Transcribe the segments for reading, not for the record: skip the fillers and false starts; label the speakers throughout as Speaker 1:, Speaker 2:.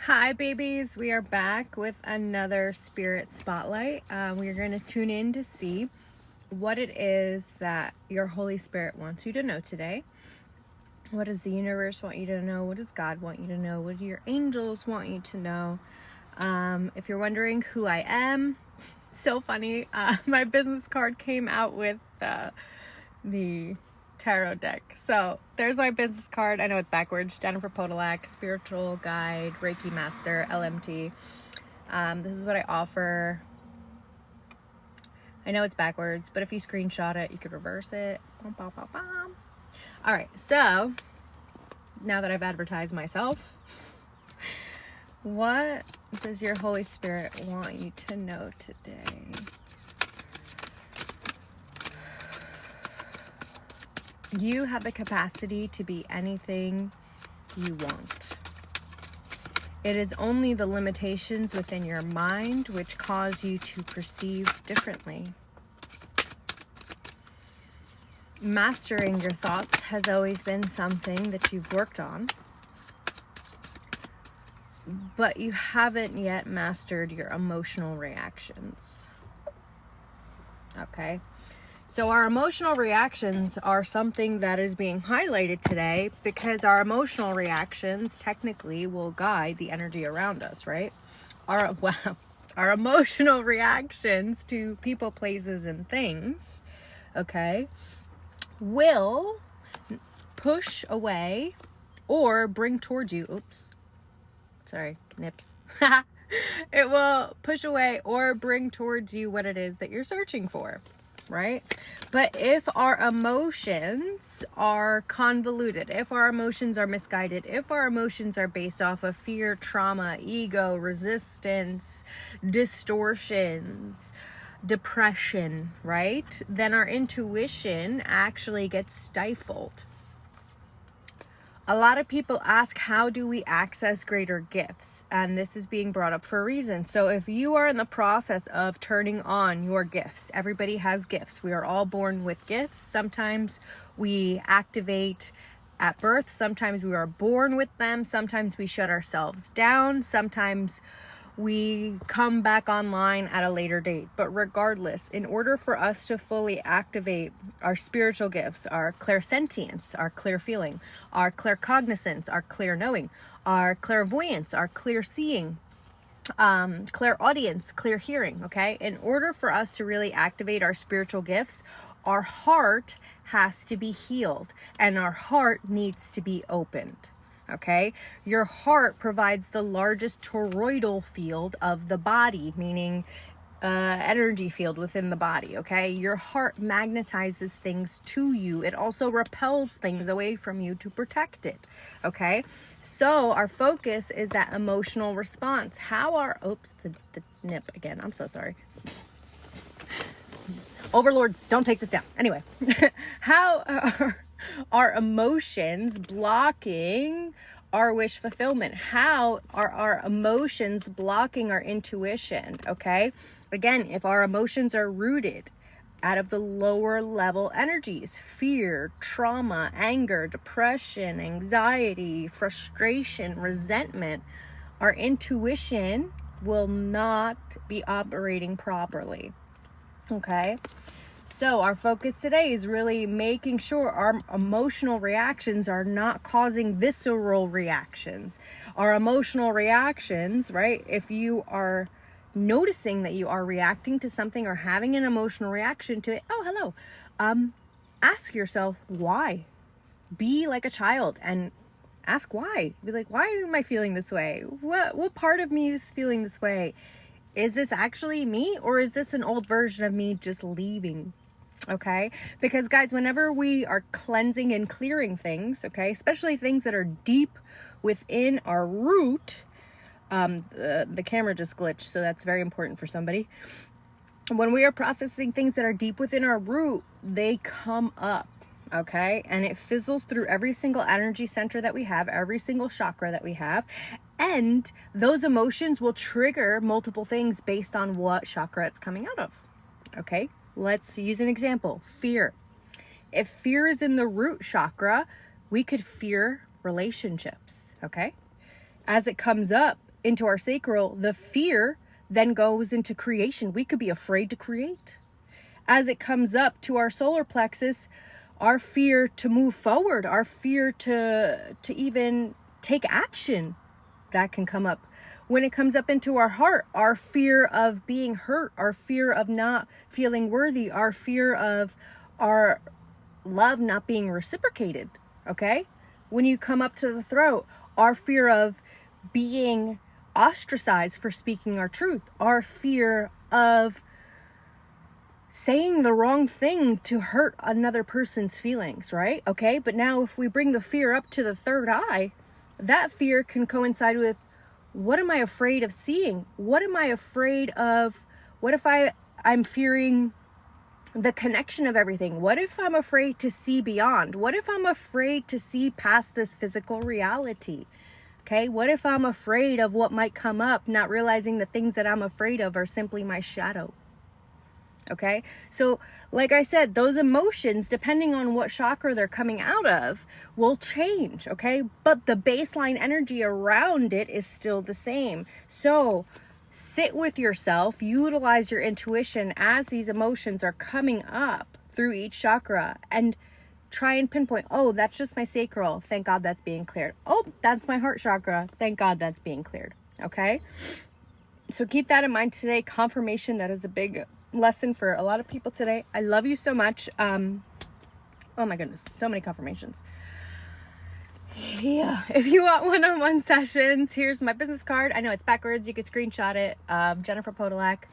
Speaker 1: Hi babies, we are back with another spirit spotlight. We are going to tune in to see what it is that your Holy Spirit wants you to know today. What does the universe want you to know? What does God want you to know? What do your angels want you to know? If you're wondering who I am, so funny, my business card came out with the tarot deck. So there's my business card. I know it's backwards. Jennifer Podolak, spiritual guide, Reiki master, LMT. This is what I offer. I know it's backwards, but if you screenshot it, you could reverse it. All right, so now that I've advertised myself, what does your Holy Spirit want you to know today? You have the capacity to be anything you want. It is only the limitations within your mind which cause you to perceive differently. Mastering your thoughts has always been something that you've worked on, but you haven't yet mastered your emotional reactions. Okay? So our emotional reactions are something that is being highlighted today because our emotional reactions technically will guide the energy around us, right? Our emotional reactions to people, places, and things, okay, will push away or bring towards you, nips. It will push away or bring towards you what it is that you're searching for. Right? But if our emotions are convoluted, if our emotions are misguided, if our emotions are based off of fear, trauma, ego, resistance, distortions, depression, right? Then our intuition actually gets stifled. A lot of people ask, how do we access greater gifts? And this is being brought up for a reason. So if you are in the process of turning on your gifts, everybody has gifts. We are all born with gifts. Sometimes we activate at birth. Sometimes we are born with them. Sometimes we shut ourselves down. Sometimes we come back online at a later date. But regardless, in order for us to fully activate our spiritual gifts, our clairsentience, our clear feeling, our claircognizance, our clear knowing, our clairvoyance, our clear seeing, clairaudience, clear hearing, okay? In order for us to really activate our spiritual gifts, our heart has to be healed and our heart needs to be opened. Okay, your heart provides the largest toroidal field of the body, meaning energy field within the body. Okay, your heart magnetizes things to you. It also repels things away from you to protect it. Okay, so our focus is that emotional response. How are the nip again? I'm so sorry. Overlords, don't take this down. Anyway, how are our emotions blocking our wish fulfillment? How are our emotions blocking our intuition? Okay, again, if our emotions are rooted out of the lower level energies, fear, trauma, anger, depression, anxiety, frustration, resentment, our intuition will not be operating properly. Okay, so our focus today is really making sure our emotional reactions are not causing visceral reactions. Our emotional reactions, right? If you are noticing that you are reacting to something or having an emotional reaction to it, oh, hello. Ask yourself why. Be like a child and ask why. Be like, why am I feeling this way? What part of me is feeling this way? Is this actually me, or is this an old version of me just leaving? Okay, because guys, whenever we are cleansing and clearing things, okay, especially things that are deep within our root, the camera just glitched, so that's very important for somebody. When we are processing things that are deep within our root, they come up. Okay, and it fizzles through every single energy center that we have, every single chakra that we have, and those emotions will trigger multiple things based on what chakra it's coming out of. Okay, let's use an example. Fear. If fear is in the root chakra, we could fear relationships. Okay, as it comes up, into our sacral, the fear then goes into creation. We could be afraid to create. As it comes up to our solar plexus, our fear to move forward, our fear to even take action, that can come up. When it comes up into our heart, our fear of being hurt, our fear of not feeling worthy, our fear of our love not being reciprocated, okay? When you come up to the throat, our fear of being ostracized for speaking our truth, our fear of saying the wrong thing to hurt another person's feelings, right? Okay, but now if we bring the fear up to the third eye, that fear can coincide with, what am I afraid of seeing? What am I afraid of? What if I'm fearing the connection of everything? What if I'm afraid to see beyond? What if I'm afraid to see past this physical reality? Okay, what if I'm afraid of what might come up, not realizing the things that I'm afraid of are simply my shadow? Okay, so like I said, those emotions, depending on what chakra they're coming out of, will change, okay? But the baseline energy around it is still the same. So sit with yourself, utilize your intuition as these emotions are coming up through each chakra, and try and pinpoint, oh, that's just my sacral. Thank God that's being cleared. Oh, that's my heart chakra. Thank God that's being cleared, okay? So keep that in mind today. Confirmation, that is a big lesson for a lot of people today. I love you so much. Oh my goodness, so many confirmations. Yeah, if you want one-on-one sessions, here's my business card. I know it's backwards, you could screenshot it. Jennifer Podolak.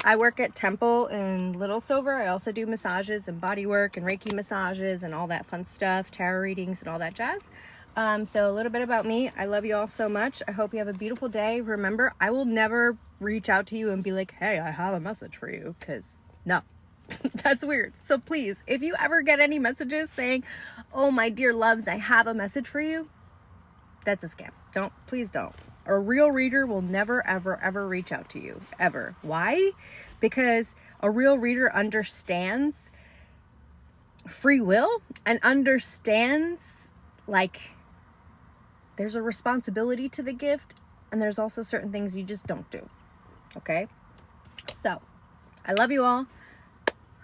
Speaker 1: I work at Temple in Little Silver. I also do massages and body work and Reiki massages and all that fun stuff, tarot readings and all that jazz. So a little bit about me. I love you all so much. I hope you have a beautiful day. Remember, I will never reach out to you and be like, hey, I have a message for you, because no, that's weird. So please, if you ever get any messages saying, oh, my dear loves, I have a message for you, that's a scam. Please don't. A real reader will never, ever, ever reach out to you, ever. Why? Because a real reader understands free will and understands, like, there's a responsibility to the gift, and there's also certain things you just don't do. Okay? So, I love you all.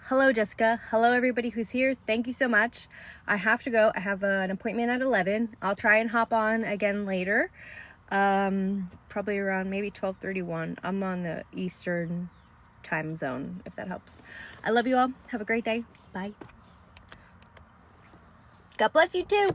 Speaker 1: Hello, Jessica. Hello, everybody who's here. Thank you so much. I have to go. I have an appointment at 11. I'll try and hop on again later. Probably around maybe 12:31. I'm on the Eastern time zone, if that helps. I love you all. Have a great day. Bye. God bless you too.